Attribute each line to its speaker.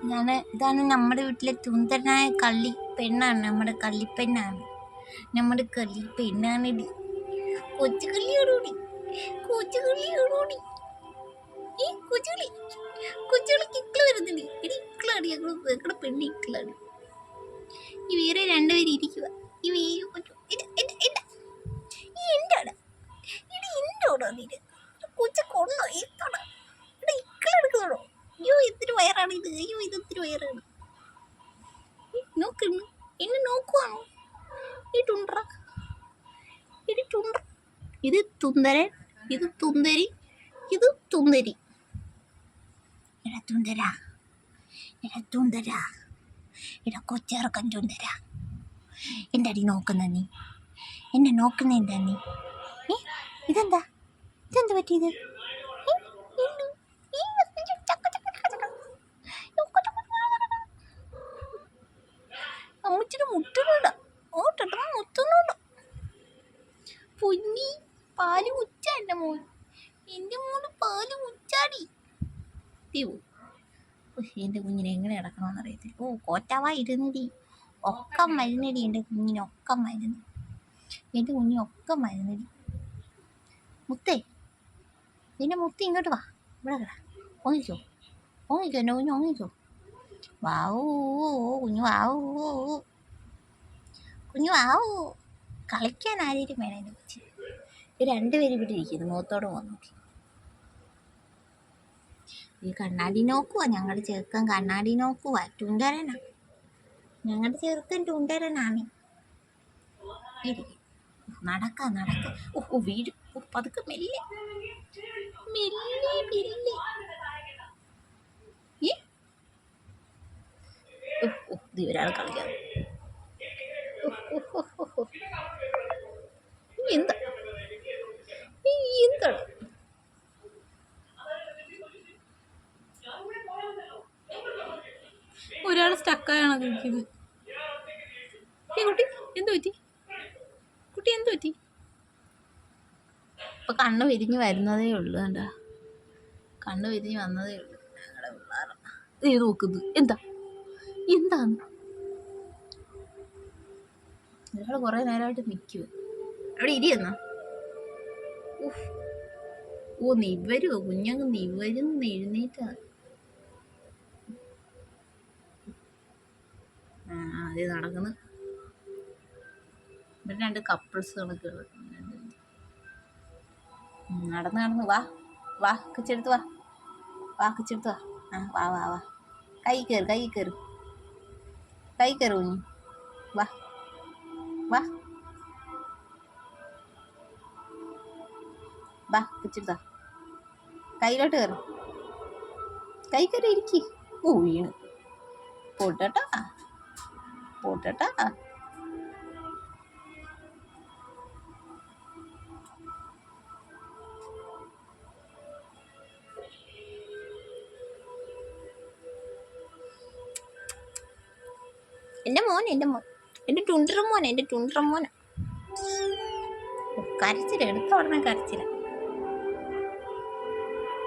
Speaker 1: ഇതാണ് നമ്മുടെ വീട്ടിലെ സുന്ദരനായ കള്ളി പെണ്ണാണ്. നമ്മുടെ കള്ളിപ്പെണ്ണാണ്. നമ്മുടെ കള്ളിപ്പെണ്ണാണിടി. കൊച്ചു കള്ളിയോടുകൂടി കൊച്ചുകള്ളിയോടുകൂടി ഈ കൊച്ചുകളി കൊച്ചുകളിക്ക് ഇക്കള് വരുന്നില്ലേ? എടി ഇക്കളാടി, ഞങ്ങളുടെ പെണ്ണ് ഇക്കളാണ്. ഈ വേറെ രണ്ടുപേരും ഇരിക്കുക. ഈ എന്താണ് ഇടി എന്നോടോ നീര് കൊച്ചു കൊള്ളോ എത്തോടോ ഇവിടെ ഇക്കളെടുക്കുന്നോടോ? അയ്യോ എന്തൊരു വയറാണ് ഇത്. അയ്യോ ഇതൊത്തിരി വയറാണ്. നോക്കുന്നു എന്നെ നോക്കുവാണോ? ഈ ടുണ്ട്ര ഇടി ടുണ്ട്ര. ഇത് തുന്തരൻ, ഇത് തുന്തരി, ഇത് തുന്തരി. തുന്തര തുന്തര കൊച്ചിറക്കൻ തുന്തര. എൻ്റെ അടി നോക്കുന്ന നീ എന്നെ നോക്കുന്ന എന്താ നീ? ഇതെന്താ പറ്റിയത്? അമ്മച്ചിട്ട് മുട്ടുന്നുണ്ട്. മുത്തുന്നുണ്ട്. പൊന്നി പാല് മുച്ച എൻ്റെ മോൻ. എൻ്റെ മോന് പാല് മുച്ചാടി. എൻ്റെ കുഞ്ഞിനെ എങ്ങനെ കിടക്കണമെന്ന് അറിയത്തില്ല. കോറ്റാവാ ഇരുന്നടി. ഒക്കെ മരുന്നടി എൻ്റെ കുഞ്ഞിനൊക്കെ മരുന്ന്. എൻ്റെ കുഞ്ഞിനൊക്കെ മരുന്നടി. മുത്തേ പിന്നെ മുത്തി ഇങ്ങോട്ട് വാ. ഇവിടെ ഓങ്ങിക്കോ എൻ്റെ കുഞ്ഞ് ഓങ്ങിക്കോ. വാവൂ കുഞ്ഞു വാവൂ കളിക്കാൻ ആരെങ്കിലും വേണം എൻ്റെ കൊച്ചി. രണ്ടുപേരും ഇവിടെ ഇരിക്കുന്നു. മുഖത്തോട് നോക്കി. ഈ കണ്ണാടി നോക്കുവാ. ഞങ്ങളുടെ ചെറുക്കൻ കണ്ണാടി നോക്കുവാ. ടുണ്ടരനാ ഞങ്ങളുടെ ചെറുക്കൻ. ടുണ്ടരനാണ്. നടക്ക വീട് പതുക്കെ മെല്ലെ. ഒരാൾ കളിക്കാതെ എന്താണ് ഒരാൾ സ്റ്റക്കായാണ് കളിക്കുന്നത്. കുട്ടി എന്ത് പറ്റി? ഇപ്പൊ കണ്ണ് വിരിഞ്ഞ് വരുന്നതേ ഉള്ളൂ. കണ്ടാ കണ്ണ് വിരിഞ്ഞ് വന്നതേ ഉള്ളൂ. ഞങ്ങളുടെ പിള്ളേർ നോക്കുന്നത് എന്താന്ന് ഒരാൾ കുറെ നേരമായിട്ട് നിൽക്കുക. അവിടെ ഇരിയെന്നാ. നിവരുവോ കുഞ്ഞങ്ങ്? നിവരുന്ന് എഴുന്നേറ്റാ. അതേ നടക്കുന്നു. ഇവിടെ രണ്ട് കപ്പിൾസ് കണക്ക് നടന്ന് വാ കിച്ചെടുത്ത് കിച്ചെടുത്ത് വാ. കൈ കയറ് കുഞ്ഞ്. വാ കിച്ചെടുത്താ. കയ്യിലോട്ട് കയറി ഇരിക്കി. വീണ് പോട്ടട്ടാ. എൻ്റെ മോൻ എൻ്റെ ടുണ്ടറ മോന. കരച്ചില്ല. എടുത്ത ഉടനെ കരച്ചില്ല.